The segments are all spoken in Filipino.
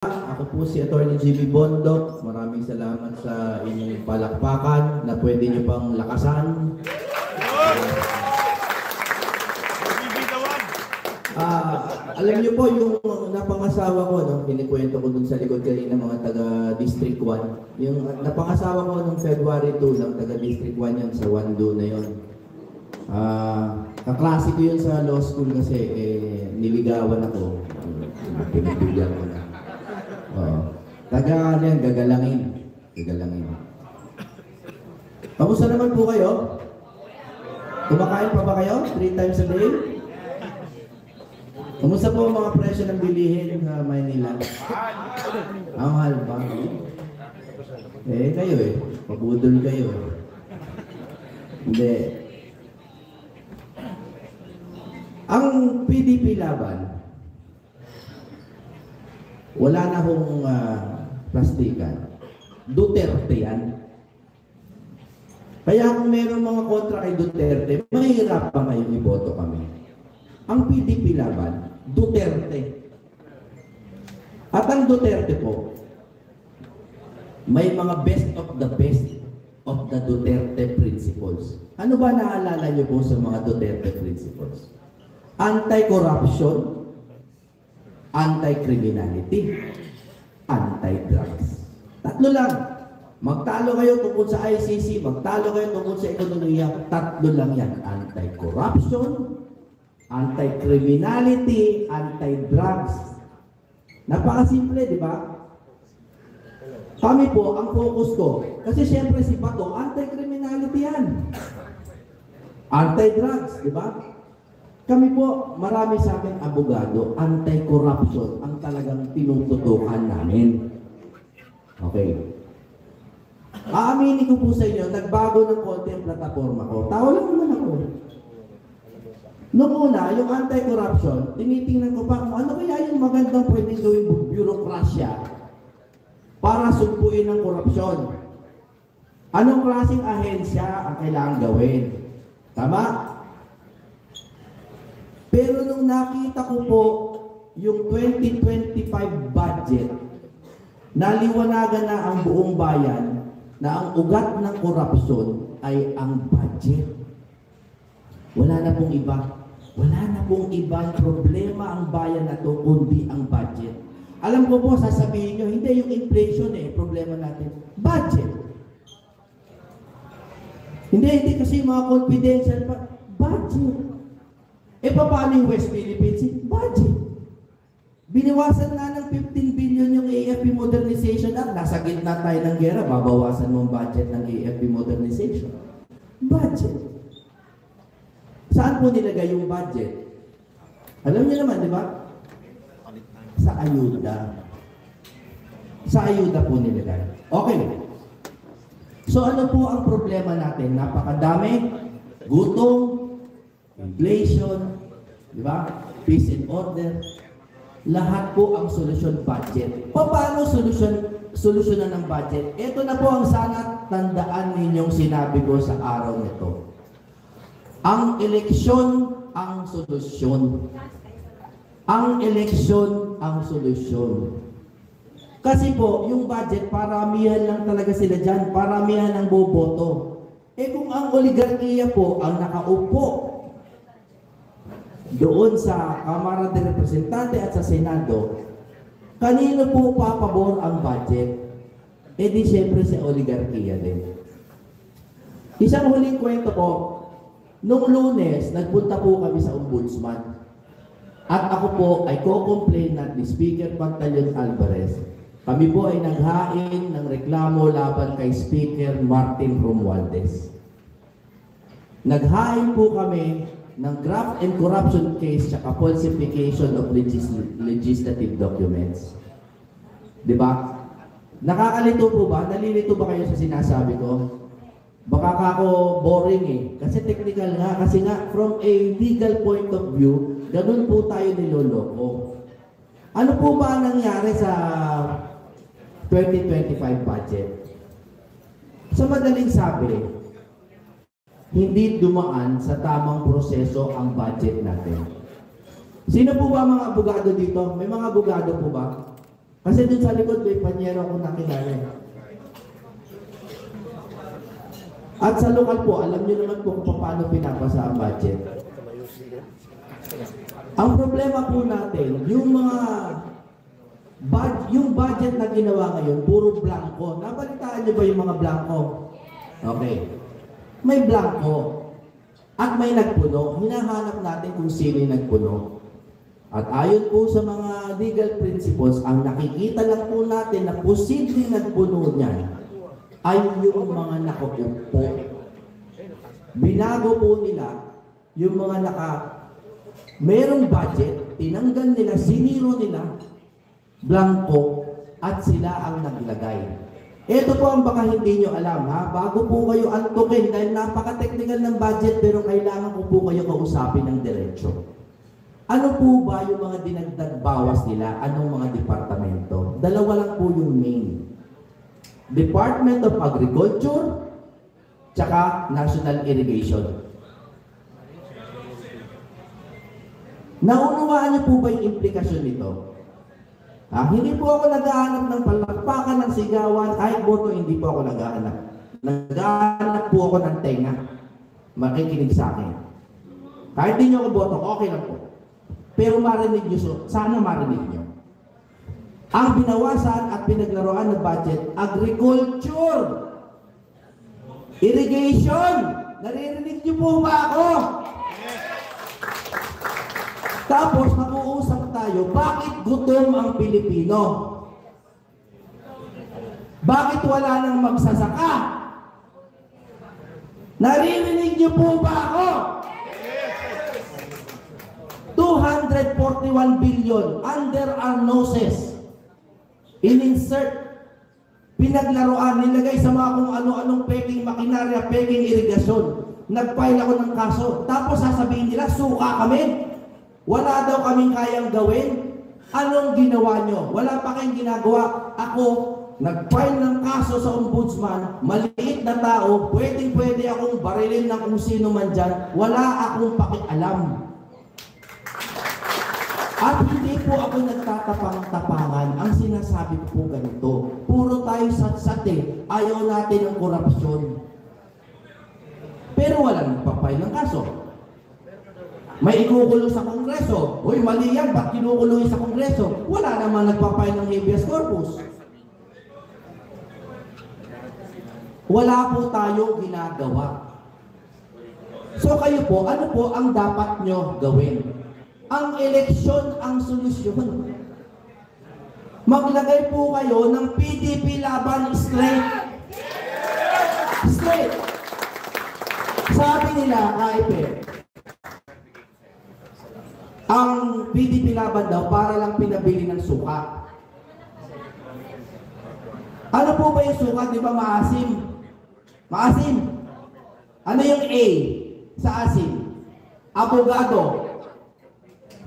Ako po si Atty. Jimmy Bondo. Maraming salamat sa inyong palakpakan na pwede nyo pang lakasan. Alam nyo po yung napangasawa ko, no, kinikwento ko dun sa likod kanina mga taga District 1. Yung napangasawa ko nung February 2 lang, taga District 1 yun, sa Wando na yun. Kaklase ko yun sa law school kasi niligawan ako. Pinagbigan ko na. Taga yan, gagalangin. Kamusta naman po kayo? Kumakain pa ba kayo? 3 times a day? Kamusta po ang mga presyo ng bilihin sa Maynila? Ang mahal ba? Kayo pabudol kayo Hindi. Ang PDP laban, wala na hong plastikan. Duterte yan. Kaya kung meron mga kontra kay Duterte, mahihirapan kayong iboto kami. Ang PDP laban, Duterte. At ang Duterte po, may mga best of the Duterte principles. Ano ba naalala niyo po sa mga Duterte principles? Anti-corruption, anti-criminality, anti-drugs. Tatlo lang. Magtalo kayo tungkol sa ICC, magtalo kayo tungkol sa ekonomiya, tatlo lang yan. Anti-corruption, anti-criminality, anti-drugs. Napakasimple, di ba? Kami po, ang focus ko, kasi siyempre si Bato, anti-criminality yan. Anti-drugs, di ba? Kami po, marami sa akin abogado, anti-corruption ang talagang tinututukan namin. Okay. Aaminin ko po sa inyo, nagbago ng konti ang plataforma ko. Tao lang naman ako. Noong una, yung anti-corruption, tinitingnan ko pa kung ano kaya yung magandang pwedeng gawing bureaucracia para sumpuin ng korupsyon. Anong klaseng ahensya ang kailangan gawin? Tama? Pero nung nakita ko po yung 2025 budget, naliwanagan na ang buong bayan na ang ugat ng korupsyon ay ang budget. Wala na pong iba. Wala na pong ibang problema ang bayan na to kundi ang budget. Alam ko po, sasabihin nyo, hindi yung inflation problema natin. Budget. Hindi kasi mga confidential pa. Budget. Paano yung West Philippines? Budget. Biniwasan na ng 15 billion yung AFP Modernization Act. Nasa gitna tayo ng gera, babawasan mo ang budget ng AFP Modernization. Budget. Saan po nilagay yung budget? Alam niyo naman, di ba? Sa ayuda. Sa ayuda po nilagay. Okay. So ano po ang problema natin? Napakadami. Gutom, inflation, di ba? Peace and order. Lahat po ang solusyon budget. Paano solusyonan ng budget? Ito na po ang sana tandaan ninyong sinabi ko sa araw nito. Ang eleksyon ang solusyon. Ang eleksyon ang solusyon. Kasi po, yung budget, paramihan lang talaga sila dyan. Paramihan ang boboto. Kung ang oligarkiya po ang nakaupo doon sa Kamara de Representante at sa Senado, kanino po papabor ang budget? Di siyempre sa oligarkiya din. Isang huling kwento po, nung Lunes, nagpunta po kami sa Ombudsman. At ako po ay co-complainant ni Speaker Pantaleon Alvarez. Kami po ay naghain ng reklamo laban kay Speaker Martin Romualdez. Naghain po kami ng graft and corruption case tsaka falsification of legislative documents. Diba? Nakakalito po ba? Nalilito ba kayo sa sinasabi ko? Baka ako boring Kasi technical nga. Kasi nga, from a legal point of view, ganun po tayo niloloko. Ano po ba ang nangyari sa 2025 budget? Sa madaling sabi, hindi dumaan sa tamang proseso ang budget natin. Sino po ba mga abogado dito? May mga abogado po ba? Kasi dun sa likod, may panyero akong nakilala. At sa lokal po, alam niyo naman po kung paano pinapasa ang budget. Ang problema po natin, yung budget na ginawa ngayon, puro blanco. Nabalitaan niyo ba yung mga blanco? Okay. May blanco. At may nagpuno. Hinahanap natin kung sino yung nagpuno. At ayon po sa mga legal principles, ang nakikita lang po natin na posibleng nagpuno niyan ay yung mga nakaupo. Binago po nila yung mga merong budget, tinanggal nila, siniro nila, blanco, at sila ang naglagay. Ito po ang baka hindi nyo alam, ha? Bago po kayo antukin, dahil napaka-technical ng budget, pero kailangan ko po kayo kausapin ng diretsyo. Ano po ba yung mga dinagdag bawas nila? Anong mga departamento? Dalawa lang po yung main. Department of Agriculture, tsaka National Irrigation. Naunawaan niyo po ba yung implikasyon nito? Hindi po ako naghahanap ng palakpakan ng sigawan, kahit boto, hindi po ako naghahanap. Naghahanap po ako ng tenga. Makikinig sa akin. Kahit di niyo ako boto, okay lang po. Pero marinig niyo, sana marinig niyo. Ang binawasan at pinaglaruan ng budget, agriculture, irrigation. Naririnig niyo po ba ako? Tapos mag-uusap tayo, bakit gutom ang Pilipino? Bakit wala nang magsasaka? Naririnig niyo po ba ako? 241 billion under our noses. In-insert, pinaglaruan, nilagay sa mga kung ano-anong peking makinarya, peking irigasyon. Nag-file ako ng kaso. Tapos sasabihin nila, suka kami. Wala daw kaming kayang gawin. Anong ginawa nyo? Wala pa kayong ginagawa. Ako, nag-file ng kaso sa ombudsman, maliit na tao, pwede akong barilin ng kung sino man dyan. Wala akong pakialam. At hindi po ako nagtatapang-tapangan. Ang sinasabi ko po ganito, puro tayo sat-sate, ayaw natin ng korupsyon. Pero walang nagpapay ng kaso. May ikukulong sa Kongreso. Uy, mali yan, ba't kinukulong sa Kongreso? Wala naman nagpapay ng habeas corpus. Wala po tayo ginagawa. So kayo po, ano po ang dapat nyo gawin? Ang eleksyon ang solusyon. Maglagay po kayo ng PDP laban straight. Straight. Sabi nila, KIP, ang PDP laban daw para lang pinabili ng suka. Ano po ba yung suka? Di ba maasim? Maasim. Ano yung A sa asim? Abogado.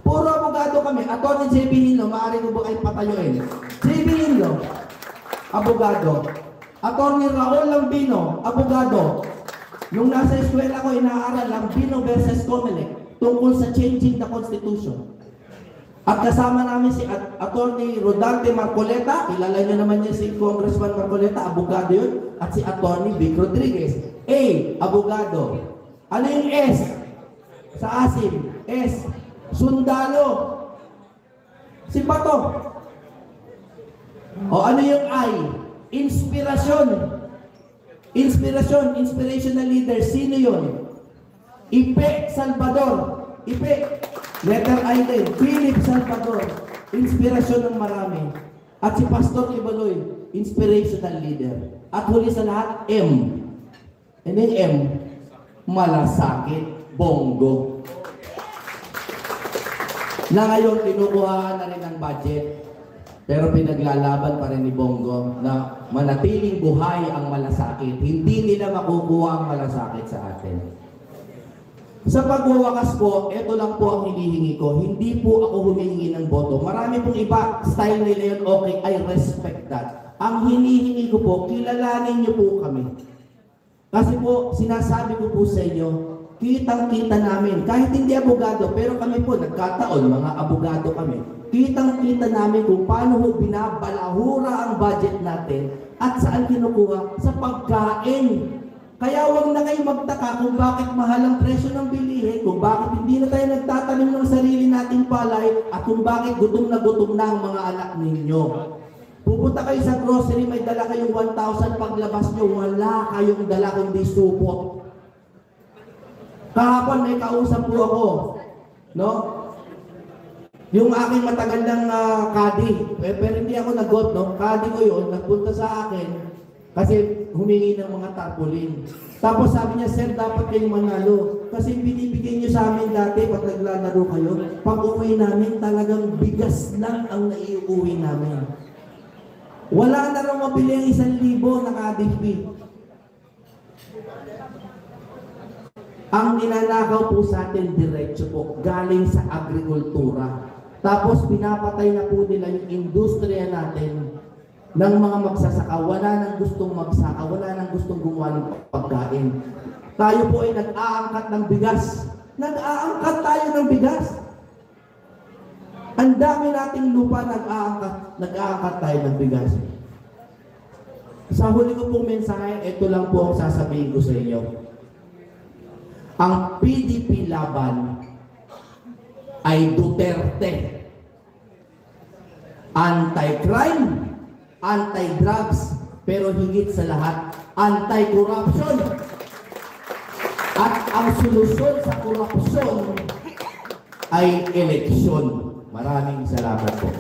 Puro abogado kami. Atty. J.B. Hinlo, maaari ko ba kayo patayuin? J.B. Hinlo, abogado. Atty. Raul Lambino, abogado. Nung nasa eskwela ko, inaaral Lambino versus Comelec tungkol sa changing the Constitution. At kasama namin si Atty. Rodante Marcoleta, kilala niyo naman niya si Congressman Marcoleta, abogado yun, at si Atty. Vic Rodriguez. A, abogado. Ano yung S? Sa asim, S. Sundalo. Si Pato. O ano yung I? Inspirasyon. Inspirasyon. Inspirational leader. Sino yun? Ipe Salvador. Ipe. Letter I din. Philip Salvador. Inspirasyon ng marami. At si Pastor Ibaloy. Inspirational leader. At huli sa lahat, M. And then M. Malasakit. Bongo. Na ngayon, kinukuhaan na rin ang budget. Pero pinaglalaban pa rin ni Bongo na manatiling buhay ang malasakit. Hindi nila makukuha ang malasakit sa atin. Sa pagwawakas po, ito lang po ang hinihingi ko. Hindi po ako humihingi ng boto. Marami pong iba, style nila yun, okay, I respect that. Ang hinihingi ko po, kilalanin niyo po kami. Kasi po, sinasabi ko po sa inyo, kitang-kita namin. Kahit hindi abogado, pero kami po, nagkataon, mga abogado kami, kitang-kita namin kung paano ho binabalahura ang budget natin at saan kinukuha sa pagkain. Kaya huwag na kayo magtaka kung bakit mahal ang presyo ng bilihin, kung bakit hindi na tayo nagtatanim ng sarili nating palay, at kung bakit gutom na ang mga anak ninyo. Pupunta kayo sa grocery, may dala kayong 1,000, paglabas nyo, wala kayong dala kundi supot. Kahapon may kausap po ako, no? Yung aking matagal ng kadi, pero hindi ako nagot, no? Kadi ko yun, nagpunta sa akin, kasi humingi ng mga tarpaulin. Tapos sabi niya, sir, dapat kayong manalo. Kasi binibigay niyo sa amin dati pag naglalaro kayo, pag uwi namin, talagang bigas lang ang naiuwi namin. Wala na raw mabili ang 1,000 na KDP. Ang ninanakaw po sa atin, diretso po, galing sa agrikultura. Tapos pinapatay na po nila yung industriya natin ng mga magsasaka. Wala nang gustong magsaka, wala nang gustong gumawa ng pagkain. Tayo po ay nag-aangkat ng bigas. Nag-aangkat tayo ng bigas. Ang dami nating lupa, nag-aangkat tayo ng bigas. Sa huli ko pong mensahe, ito lang po ang sasabihin ko sa inyo. Ang PDP laban ay Duterte. Anti-crime, anti-drugs, pero higit sa lahat, anti-corruption. At ang solusyon sa korupsyon ay eleksyon. Maraming salamat po.